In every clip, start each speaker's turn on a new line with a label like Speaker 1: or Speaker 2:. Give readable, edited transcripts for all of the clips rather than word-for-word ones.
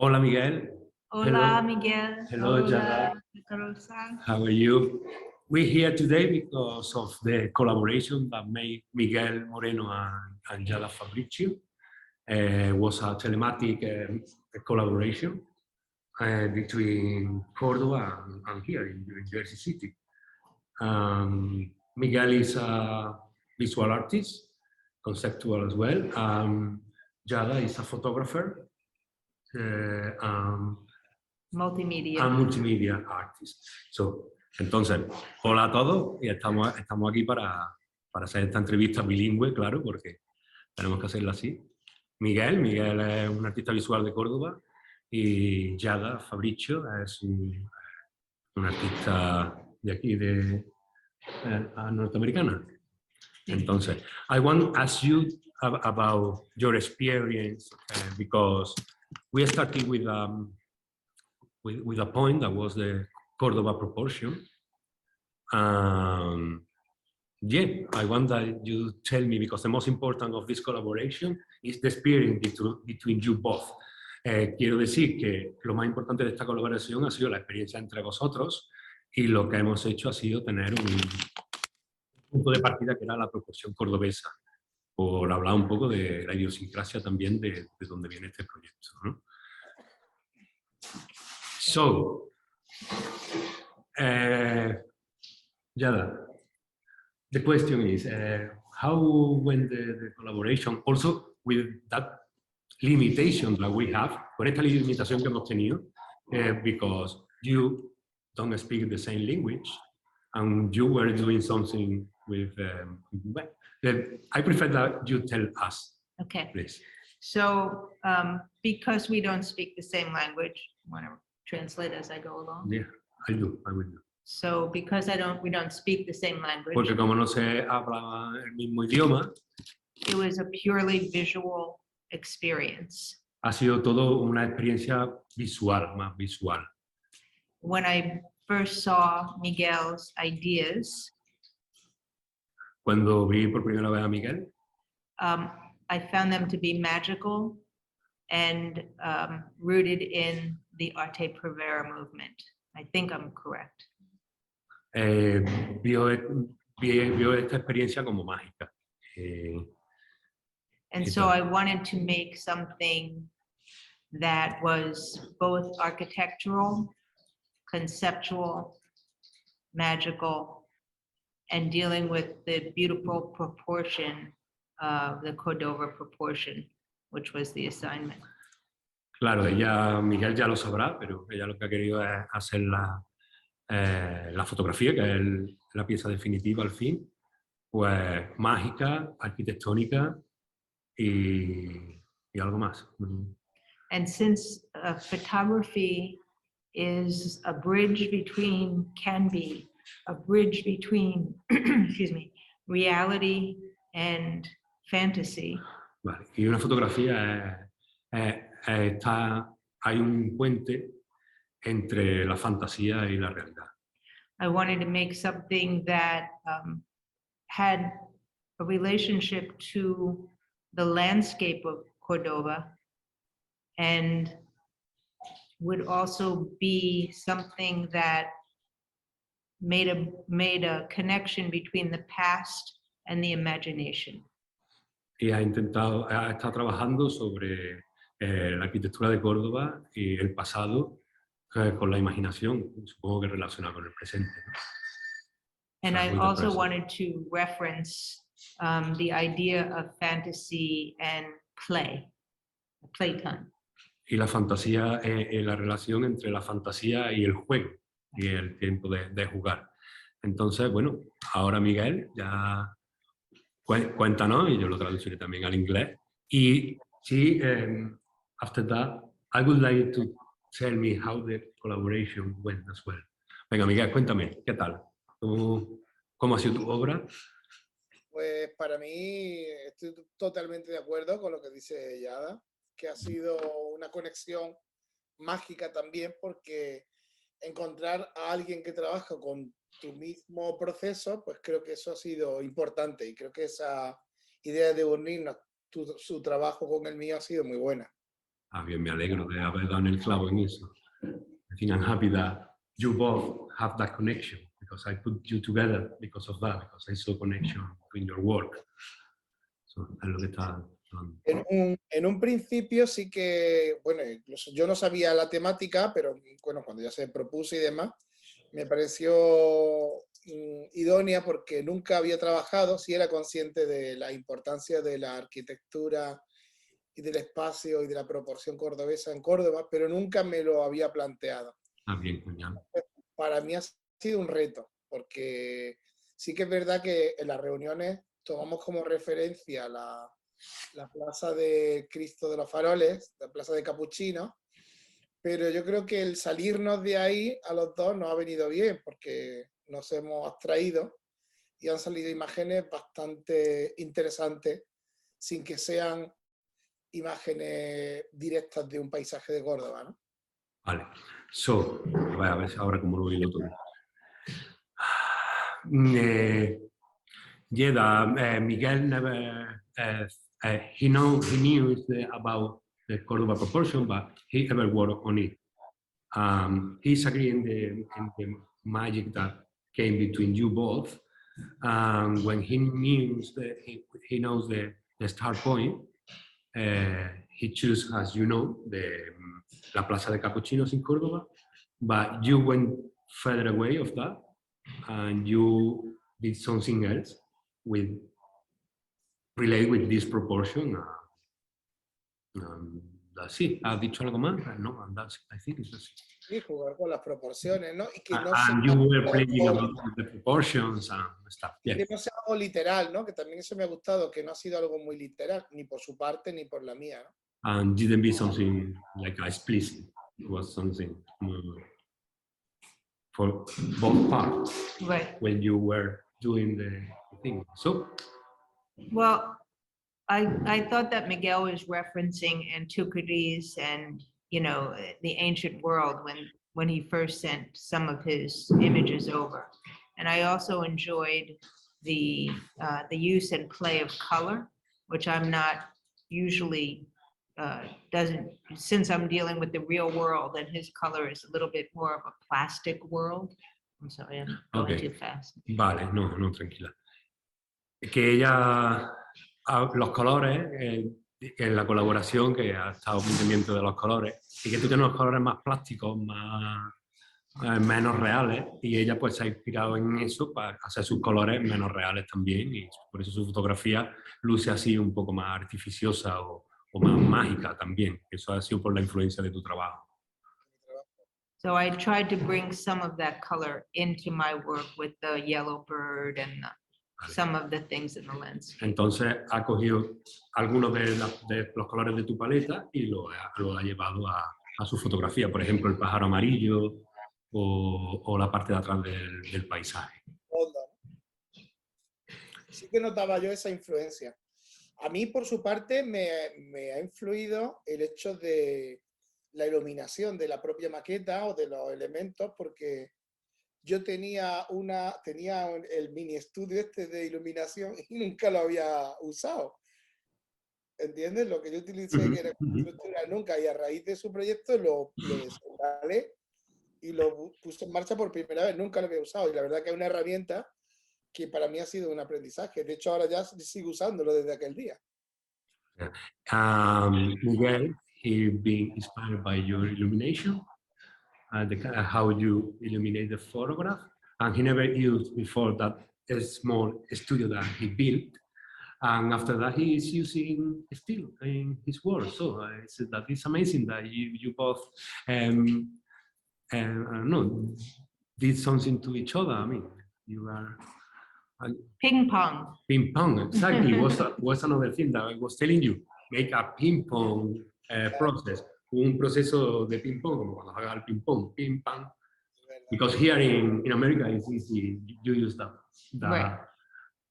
Speaker 1: Hola Miguel.
Speaker 2: Hola Miguel.
Speaker 1: Hello Jada.
Speaker 2: Hola Pacorrosa.
Speaker 1: How are you? We're here today because of the collaboration that made Miguel Moreno and Jada Fabrizio. Was a telematic collaboration between Córdoba and here in Jersey City. Miguel is a visual artist, conceptual as well. Jada is a photographer.
Speaker 2: Multimedia.
Speaker 1: A multimedia artist. Entonces, hola a todos y estamos aquí para hacer esta entrevista bilingüe, claro, porque tenemos que hacerla así. Miguel es un artista visual de Córdoba y Jada Fabrizio es un artista de aquí, de norteamericana. Entonces, I want to ask you about your experience because we started with a point that was the Córdoba proportion. Yeah, I want that you tell me, because the most important of this collaboration is the experience between you both. Quiero decir que lo más importante de esta colaboración ha sido la experiencia entre vosotros y lo que hemos hecho ha sido tener un punto de partida que era la proporción cordobesa, por hablar un poco de la idiosincrasia también de dónde viene este proyecto, ¿no? So, Jada, the question is, how went the collaboration, also with that limitation that we have, con esta limitación que hemos tenido, because you don't speak the same language, and you were doing something with, I prefer that you tell us,
Speaker 2: Okay.
Speaker 1: please.
Speaker 2: So, because we don't speak the same language, I want to translate as I go along.
Speaker 1: Yeah, I will do.
Speaker 2: So, because we don't speak the same language,
Speaker 1: Porque como no se habla el mismo idioma,
Speaker 2: it was a purely visual experience.
Speaker 1: ha sido todo una experiencia visual, más visual.
Speaker 2: When I first saw Miguel's ideas,
Speaker 1: Cuando vi por primera vez a Miguel,
Speaker 2: I found them to be magical and rooted in the arte prevera movement. I think I'm correct.
Speaker 1: vio esta experiencia como mágica.
Speaker 2: And so I wanted to make something that was both architectural, conceptual, magical, and dealing with the beautiful proportion of the Cordova proportion, which was the assignment.
Speaker 1: Claro, Miguel ya lo sabrá, pero ella lo que ha querido es hacer la fotografía, que es la pieza definitiva al fin, pues mágica, arquitectónica y algo más.
Speaker 2: And since photography is a bridge between, can be a bridge between, excuse me, reality and fantasy.
Speaker 1: Vale. Y una fotografía hay un puente entre la fantasía y la realidad.
Speaker 2: I wanted to make something that had a relationship to the landscape of Cordova and would also be something that made a connection between the past and the imagination.
Speaker 1: Y ha estado trabajando sobre la arquitectura de Córdoba y el pasado con la imaginación, supongo que relacionado con el presente, ¿no?
Speaker 2: And I also wanted to reference the idea of fantasy and playtime.
Speaker 1: Y la fantasía, la relación entre la fantasía y el juego, y el tiempo de jugar. Entonces, bueno, ahora Miguel, ya cuéntanos, y yo lo traduciré también al inglés. Y sí, after that, I would like to tell me how the collaboration went as well. Venga, Miguel, cuéntame, ¿qué tal? ¿Cómo ha sido tu obra?
Speaker 3: Pues para mí estoy totalmente de acuerdo con lo que dice Jada, que ha sido una conexión mágica también, porque encontrar a alguien que trabaja con tu mismo proceso, pues creo que eso ha sido importante, y creo que esa idea de unirnos su trabajo con el mío ha sido muy buena.
Speaker 1: Ah, bien, me alegro de haber dado en el clavo en eso. I think I'm happy that you both have that connection, because I put you together because of that, because I saw connection between your work. So, es lo que está hablando.
Speaker 3: En un principio sí que, bueno, incluso yo no sabía la temática, pero bueno, cuando ya se propuso y demás, me pareció idónea porque nunca había trabajado, sí era consciente de la importancia de la arquitectura y del espacio y de la proporción cordobesa en Córdoba, pero nunca me lo había planteado.
Speaker 1: Ah, bien, genial.
Speaker 3: Para mí ha sido un reto, porque sí que es verdad que en las reuniones tomamos como referencia la plaza de Cristo de los Faroles, la plaza de Capuchino, pero yo creo que el salirnos de ahí a los dos nos ha venido bien, porque nos hemos abstraído y han salido imágenes bastante interesantes, sin que sean imágenes directas de un paisaje de Córdoba, ¿no?
Speaker 1: Vale. So, voy a ver ahora cómo lo digo todo. Jada, Miguel never, he knew about the Cordoba proportion, but he ever worked on it. He's agreeing in the magic that came between you both. When he knows the start point, he chose, as you know, la Plaza de Capuchinos in Córdoba, but you went further away of that, and you did something else relate with this proportion. That's it. ¿Has dicho algo más? No, and that's, I think it's just...
Speaker 3: Y jugar con las proporciones, ¿no? Y que no
Speaker 1: And you were playing about the proportions and stuff. Yeah.
Speaker 3: Que no sea algo literal, ¿no? Que también eso me ha gustado, que no ha sido algo muy literal, ni por su parte ni por la mía, ¿no?
Speaker 1: And didn't be something like explicit. It was something for both parts,
Speaker 2: Right.
Speaker 1: when you were doing the thing. So,
Speaker 2: Well, I thought that Miguel was referencing antiquities and, you know, the ancient world when he first sent some of his images over. And I also enjoyed the use and play of color, which I'm not usually since I'm dealing with the real world, and his color is a little bit more of a plastic world. I'm sorry, I'm going too fast.
Speaker 1: Vale, no, tranquila. Que ella, los colores, en la colaboración, que ha estado muy pendiente de los colores, y que tú tienes los colores más plásticos, menos reales, y ella pues se ha inspirado en eso para hacer sus colores menos reales también, y por eso su fotografía luce así un poco más artificiosa o más mágica también. Eso ha sido por la influencia de tu trabajo.
Speaker 2: So I tried to bring some of that color into my work with the yellow bird and some of the things in the lens.
Speaker 1: Entonces ha cogido algunos de los colores de tu paleta y lo ha llevado a su fotografía. Por ejemplo, el pájaro amarillo o la parte de atrás del paisaje.
Speaker 3: Sí que notaba yo esa influencia. A mí, por su parte, me ha influido el hecho de la iluminación de la propia maqueta o de los elementos, porque yo tenía el mini estudio este de iluminación y nunca lo había usado. ¿Entiendes? Lo que yo utilicé, que era estructura, nunca, y a raíz de su proyecto lo instalé y lo puse en marcha por primera vez, nunca lo había usado, y la verdad que es una herramienta que para mí ha sido un aprendizaje. De hecho, ahora ya sigo usándolo desde aquel día.
Speaker 1: Miguel, he been inspired by your illumination, how you illuminate the photograph, and he never used before that small studio that he built, and after that he is using still in his work. So that is amazing that you both I don't know, did something to each other. I mean, you are
Speaker 2: Ping pong.
Speaker 1: Ping pong, exactly. was another thing that I was telling you. Make a ping pong process. Un proceso de ping pong, como cuando juegas al ping pong, ping pong. Because here in America it's easy, you use that.
Speaker 2: Right.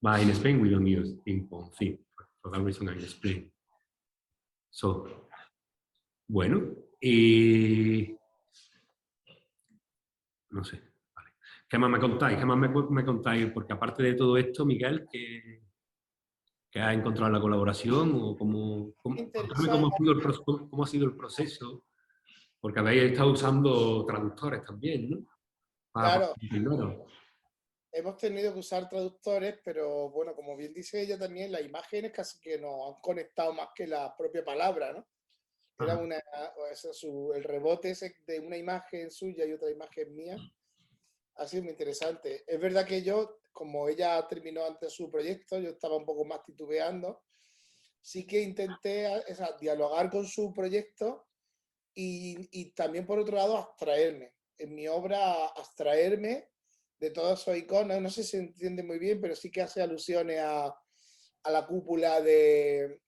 Speaker 1: But in Spain we don't use ping pong thing. For that reason I explain. So, bueno, y no sé. ¿Qué más me contáis? ¿Qué más me contáis? Porque aparte de todo esto, Miguel, que has encontrado en la colaboración? ¿O contame cómo ha sido el proceso? Porque habéis estado usando traductores también, ¿no?
Speaker 3: Claro,
Speaker 1: Primero.
Speaker 3: hemos tenido que usar traductores, pero bueno, como bien dice ella también, las imágenes casi que nos han conectado más que la propia palabra, ¿no? Era el rebote ese de una imagen suya y otra imagen mía. Ha sido muy interesante. Es verdad que yo, como ella terminó antes su proyecto, yo estaba un poco más titubeando. Sí que intenté dialogar con su proyecto y también, por otro lado, abstraerme. En mi obra, abstraerme de todos esos iconos. No sé si se entiende muy bien, pero sí que hace alusiones a la cúpula de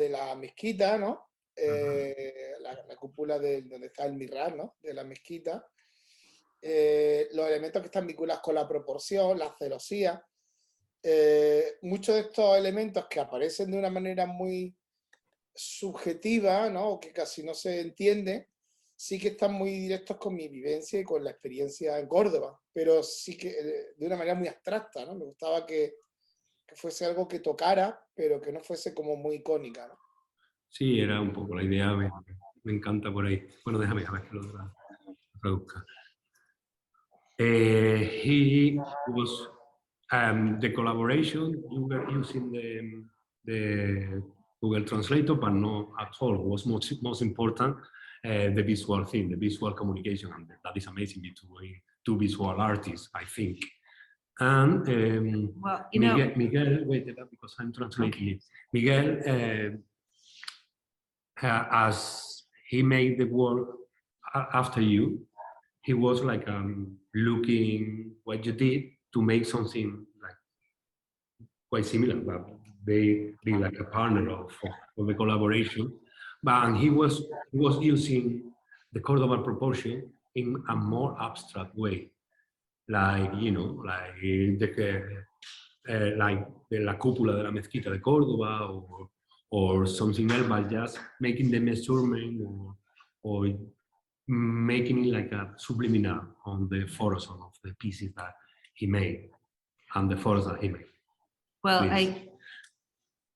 Speaker 3: la mezquita, ¿no? La cúpula de donde está el mihrab, ¿no? De la mezquita. Los elementos que están vinculados con la proporción, la celosía. Muchos de estos elementos que aparecen de una manera muy subjetiva, ¿no? O que casi no se entiende, sí que están muy directos con mi vivencia y con la experiencia en Córdoba, pero sí que de una manera muy abstracta, ¿no? Me gustaba que fuese algo que tocara, pero que no fuese como muy icónica, ¿no?
Speaker 1: Sí, era un poco la idea, me encanta por ahí. Bueno, déjame a ver que lo traduzca. He was the collaboration, you were using the Google Translator, but not at all. Was most important the visual thing, the visual communication, and that is amazing between two visual artists, I think. And
Speaker 2: Well,
Speaker 1: Miguel, wait, because I'm translating it. Miguel, as he made the work after you, he was like looking what you did to make something like quite similar, but they be like a partner of the collaboration. And he was using the Cordovan proportion in a more abstract way, like like la cúpula de la mezquita de Córdoba, or something else, but just making the measurement or making it like a subliminal on the photos of the pieces that he made and the photos that he made.
Speaker 2: well,
Speaker 1: Please.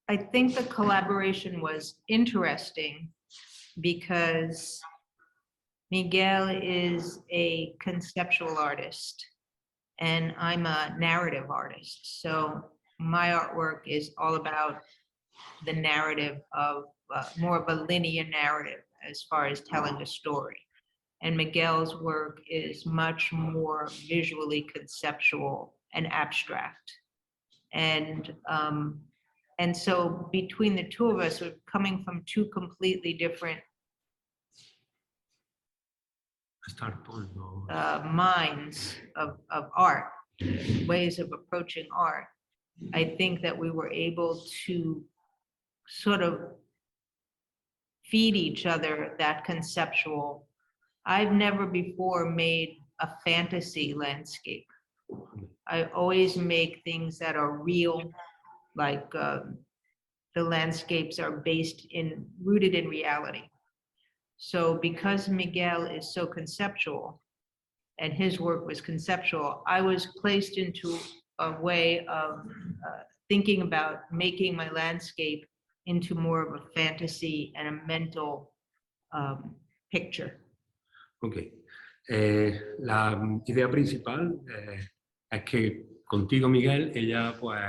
Speaker 2: I think the collaboration was interesting because Miguel is a conceptual artist and I'm a narrative artist. So my artwork is all about the narrative of more of a linear narrative as far as telling a story. And Miguel's work is much more visually conceptual and abstract. And so between the two of us, we're coming from two completely different minds of art, ways of approaching art. I think that we were able to sort of feed each other that conceptual. I've never before made a fantasy landscape. I always make things that are real, like the landscapes are rooted in reality. So because Miguel is so conceptual and his work was conceptual, I was placed into a way of thinking about making my landscape into more of a fantasy and a mental picture.
Speaker 1: Ok. La idea principal es que contigo, Miguel, ella, pues,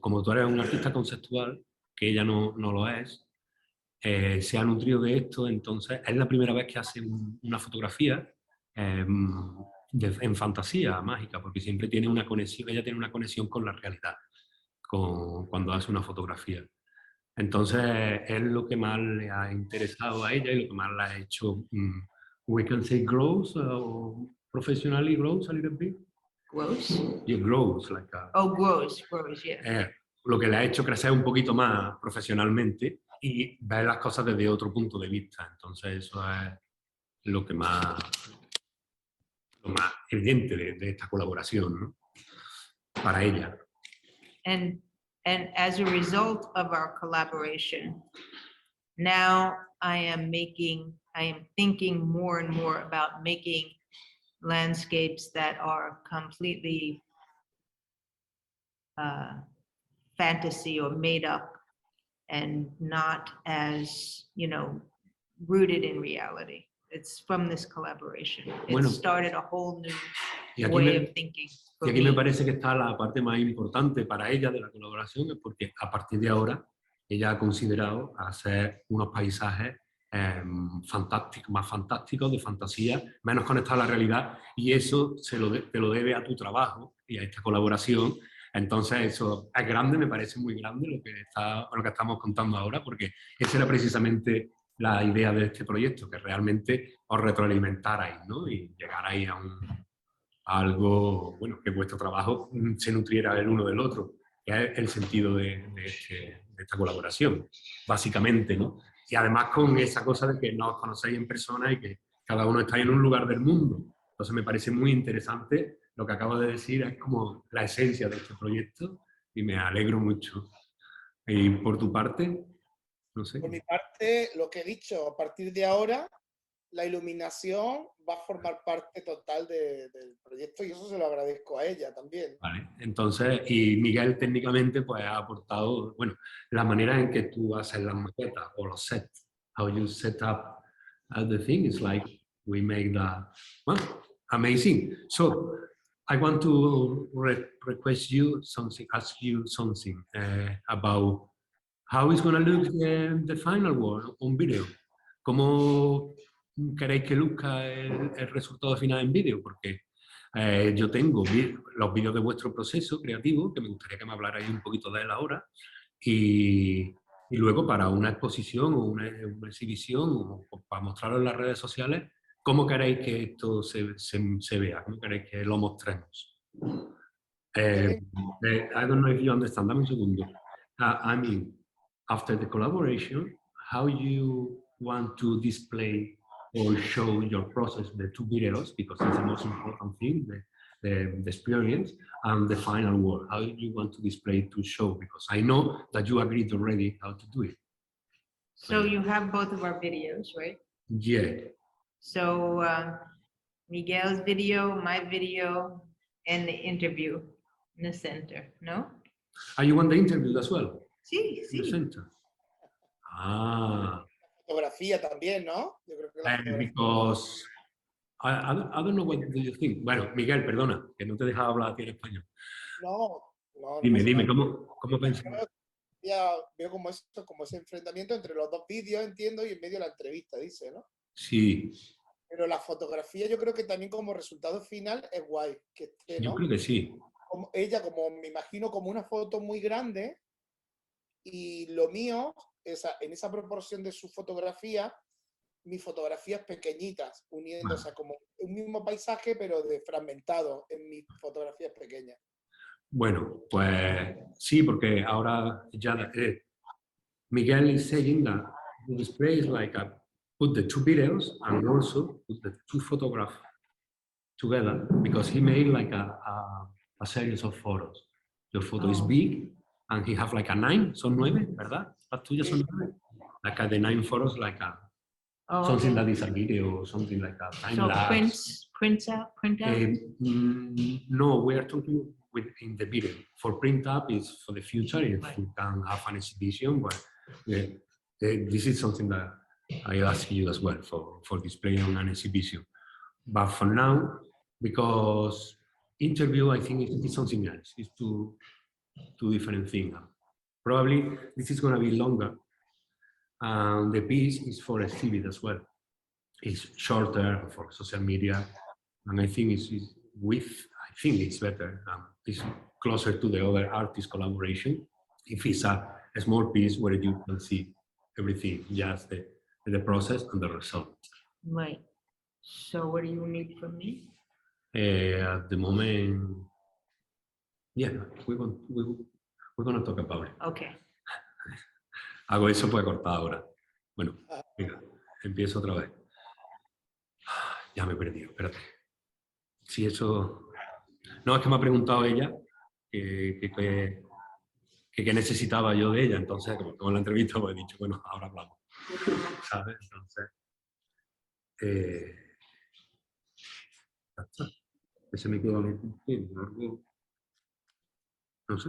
Speaker 1: como tú eres un artista conceptual, que ella no lo es, se ha nutrido de esto. Entonces es la primera vez que hace una fotografía en fantasía mágica, porque siempre tiene una conexión, ella tiene una conexión con la realidad cuando hace una fotografía. Entonces es lo que más le ha interesado a ella y lo que más la ha hecho, we can say grows, professionally grows a little bit.
Speaker 2: Gross?
Speaker 1: Yeah, grows, like a,
Speaker 2: gross, yeah.
Speaker 1: Lo que le ha hecho crecer un poquito más profesionalmente y ver las cosas desde otro punto de vista. Entonces eso es lo más evidente de esta colaboración, ¿no? Para ella.
Speaker 2: And as a result of our collaboration, now I am thinking more and more about making landscapes that are completely fantasy or made up and not as, rooted in reality. It's from this collaboration. It
Speaker 1: Bueno,
Speaker 2: started a whole new
Speaker 1: y aquí,
Speaker 2: way of thinking.
Speaker 1: y aquí me parece que está la parte más importante para ella de la colaboración, es porque a partir de ahora ella ha considerado hacer unos paisajes fantásticos, más fantásticos, de fantasía, menos conectados a la realidad, y eso te lo debe a tu trabajo y a esta colaboración. Entonces eso es grande, me parece muy grande lo que estamos contando ahora, porque esa era precisamente la idea de este proyecto, que realmente os retroalimentarais, ¿no? Y llegarais a algo, bueno, que vuestro trabajo se nutriera el uno del otro, que es el sentido de esta colaboración, básicamente, ¿no? Y además con esa cosa de que no os conocéis en persona y que cada uno está en un lugar del mundo. Entonces me parece muy interesante lo que acabo de decir, es como la esencia de este proyecto y me alegro mucho. Y por tu parte, no sé.
Speaker 3: Por mi parte, lo que he dicho, a partir de ahora, la iluminación va a formar parte total del proyecto y eso se lo agradezco a ella también.
Speaker 1: Vale, entonces, y Miguel técnicamente pues ha aportado, bueno, la manera en que tú haces las maquetas o los sets, how you set up the thing is like we make the, well, amazing. So, I want to request you something, ask you something about how is going to look the final one on video. ¿Cómo queréis que luzca el resultado final en vídeo? Porque yo tengo los vídeos de vuestro proceso creativo, que me gustaría que me hablarais un poquito de él ahora, y luego para una exposición o una exhibición, o para mostrarlo en las redes sociales, ¿cómo queréis que esto se vea? ¿Cómo queréis que lo mostremos? I don't know if you understand. Dame un segundo. I mean, after the collaboration, how you want to display or show your process, the two videos, because it's the most important thing, the experience, and the final work. How you want to display to show, because I know that you agreed already how to do it.
Speaker 2: So you have both of our videos, right?
Speaker 1: Yeah.
Speaker 2: So Miguel's video, my video, and the interview in the center, no?
Speaker 1: Are you want the interview as well?
Speaker 2: Sí,
Speaker 1: In the
Speaker 2: sí.
Speaker 1: center? Ah.
Speaker 3: Fotografía también, ¿no? Yo creo que la fotografía.
Speaker 1: Because I don't know what do you think. Bueno, Miguel, perdona, que no te dejaba hablar a ti en español.
Speaker 3: No, no
Speaker 1: Dime,
Speaker 3: pasa
Speaker 1: dime,
Speaker 3: nada.
Speaker 1: ¿cómo pensás?
Speaker 3: Ya veo como esto, como ese enfrentamiento entre los dos vídeos, entiendo, y en medio de la entrevista, dice, ¿no?
Speaker 1: Sí,
Speaker 3: Pero la fotografía yo creo que también como resultado final es guay, que esté,
Speaker 1: yo
Speaker 3: ¿no?
Speaker 1: creo que sí.
Speaker 3: Como ella, como me imagino, como una foto muy grande y lo mío, en esa proporción de su fotografía, mis fotografías pequeñitas, uniéndose
Speaker 1: Vale.
Speaker 3: a como un mismo paisaje, pero de fragmentado en mis fotografías pequeñas.
Speaker 1: Bueno, pues sí, porque ahora ya Miguel is saying that the display is like put the two videos and also put the two photographs together, because he made like a series of photos. Your photo is big and he have like a 9, son 9, ¿verdad? Las tuyas son 9. Like the 9 photos, like something that is a video, something like a time
Speaker 2: So
Speaker 1: lapse.
Speaker 2: print out.
Speaker 1: No, we are talking in the video. For print up is for the future, if
Speaker 2: Right.
Speaker 1: we can have an exhibition, but this is something that I ask you as well for displaying on an exhibition. But for now, because interview, I think it's something else. It's two different things. Probably this is going to be longer. And the piece is for exhibit as well. It's shorter for social media, and I think I think it's better. It's closer to the other artist collaboration. If it's a small piece where you can see everything, just the process and the result.
Speaker 2: Right. So what do you need from me?
Speaker 1: At the moment, yeah, we're going to talk about it.
Speaker 2: Okay.
Speaker 1: Hago eso, pues cortar ahora. Bueno, venga, empiezo otra vez. Ya me he perdido, espérate. Si eso... No, es que me ha preguntado ella qué necesitaba yo de ella, entonces, como en la entrevista, pues he dicho, bueno, ahora hablamos. ¿Sabes? Entonces... ya está. Que se me quedó algo, no sé.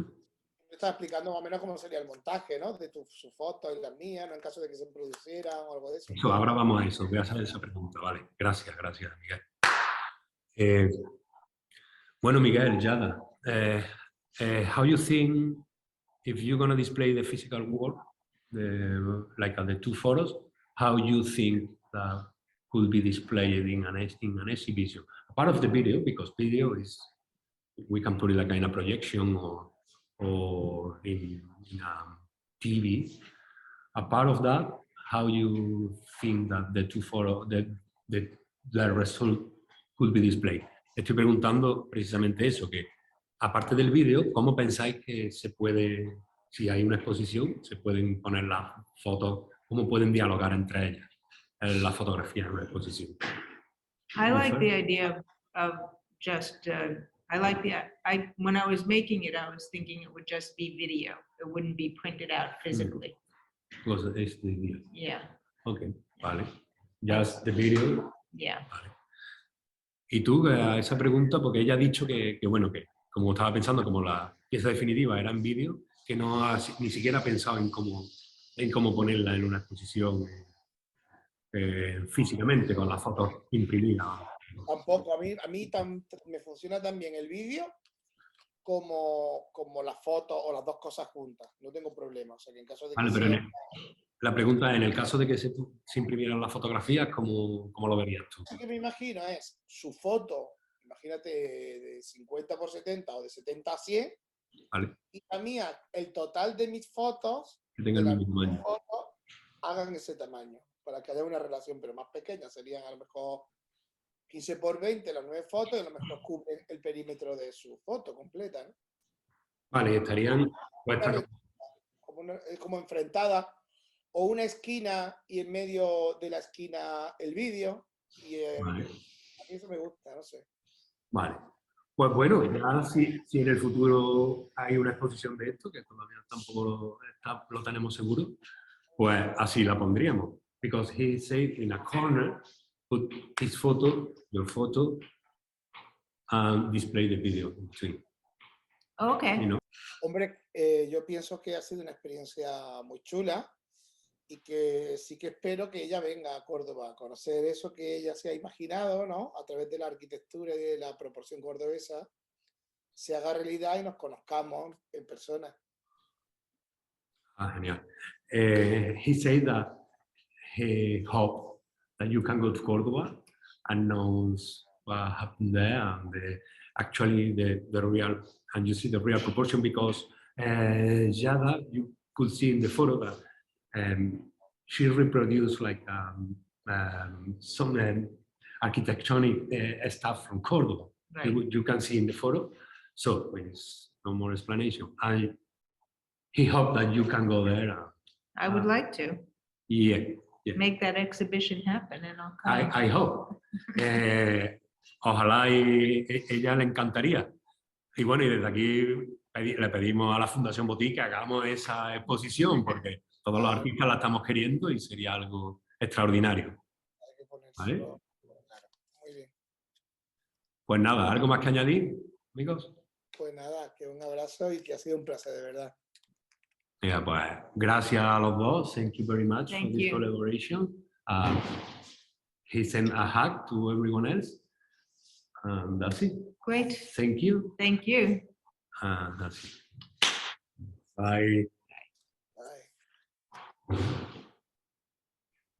Speaker 3: Estaba explicando más o menos cómo sería el montaje, ¿no? De su foto y las mías, ¿no? En caso de que se producieran o algo de eso.
Speaker 1: Eso, ahora vamos a eso, voy a hacer esa pregunta, vale. Gracias, Miguel. Bueno, Miguel, Jada, how you think if you're going to display the physical world, like the two photos, how you think that could be displayed in an exhibition? Part of the video, because video is, we can put it like in a projection or in a TV. A part of that, how you think that the two photos, the result could be displayed. Estoy preguntando precisamente eso, que aparte del vídeo, ¿cómo pensáis que se puede, si hay una exposición, se pueden poner las fotos, cómo pueden dialogar entre ellas la fotografía en una exposición?
Speaker 2: I like the idea of just, when I was making it, I was thinking it would just be video. It wouldn't be printed out physically.
Speaker 1: Pues es the idea.
Speaker 2: Yeah,
Speaker 1: Ok, vale. Just the video.
Speaker 2: yeah.
Speaker 1: Vale. Y tú, a esa pregunta, porque ella ha dicho que, bueno, que como estaba pensando, como la pieza definitiva era en vídeo, que no ha ni siquiera ha pensado en cómo ponerla en una exposición físicamente, con las fotos imprimidas.
Speaker 3: Tampoco, a mí me funciona tan bien el vídeo como las fotos o las dos cosas juntas. No tengo problema. O sea, que en caso de que
Speaker 1: Vale, pero la pregunta es, en el caso de que se imprimieran las fotografías, ¿cómo lo verías tú?
Speaker 3: Lo que me imagino es su foto, imagínate de 50 por 70 o de 70 a 100,
Speaker 1: Vale.
Speaker 3: y la mía, el total de mis fotos,
Speaker 1: Que tenga el mismo tamaño.
Speaker 3: hagan ese tamaño, para que haya una relación, pero más pequeña. Serían a lo mejor 15 por 20 las 9 fotos, y a lo mejor cubren el perímetro de su foto completa, ¿no?
Speaker 1: Vale, estarían puestas
Speaker 3: como enfrentadas, o una esquina y en medio de la esquina el vídeo, y
Speaker 1: vale.
Speaker 3: a mí eso me gusta, no sé.
Speaker 1: Vale. Pues bueno, ya si en el futuro hay una exposición de esto, que todavía tampoco lo tenemos seguro, pues así la pondríamos. Because he said in a corner, put his photo, your photo, and display the video. Sí.
Speaker 2: Okay.
Speaker 1: You know?
Speaker 3: Hombre, yo pienso que ha sido una experiencia muy chula, y que sí que espero que ella venga a Córdoba a conocer eso que ella se ha imaginado, ¿no? A través de la arquitectura y de la proporción cordobesa, se haga realidad y nos conozcamos en persona.
Speaker 1: Ah, genial. He said that he hoped that you can go to Córdoba and knows what happened there, and actually the real, and you see the real proportion, because Jada, you could see in the photo that she reproduced like some architectonic stuff from Córdoba.
Speaker 2: Right.
Speaker 1: You can see in the photo. So there's no more explanation. He hoped that you can go there.
Speaker 2: I would like to
Speaker 1: Yeah.
Speaker 2: make that exhibition happen, and I'll come.
Speaker 1: I hope. Ojalá ella le encantaría. Y bueno, y desde aquí le pedimos a la Fundación Botí que hagamos esa exposición, porque todos los artistas la estamos queriendo y sería algo extraordinario.
Speaker 3: Hay que ponérselo,
Speaker 1: ¿Vale?
Speaker 3: claro. Muy bien.
Speaker 1: Pues nada, ¿algo más que añadir, amigos?
Speaker 3: Pues nada, que un abrazo y que ha sido un placer, de verdad.
Speaker 1: Yeah, pues gracias a los dos. Thank you very much
Speaker 2: Thank
Speaker 1: for this
Speaker 2: you.
Speaker 1: collaboration. He sent a hug to everyone else. And that's it.
Speaker 2: Great.
Speaker 1: Thank you.
Speaker 2: Thank you.
Speaker 1: That's it. Bye.
Speaker 3: Bye.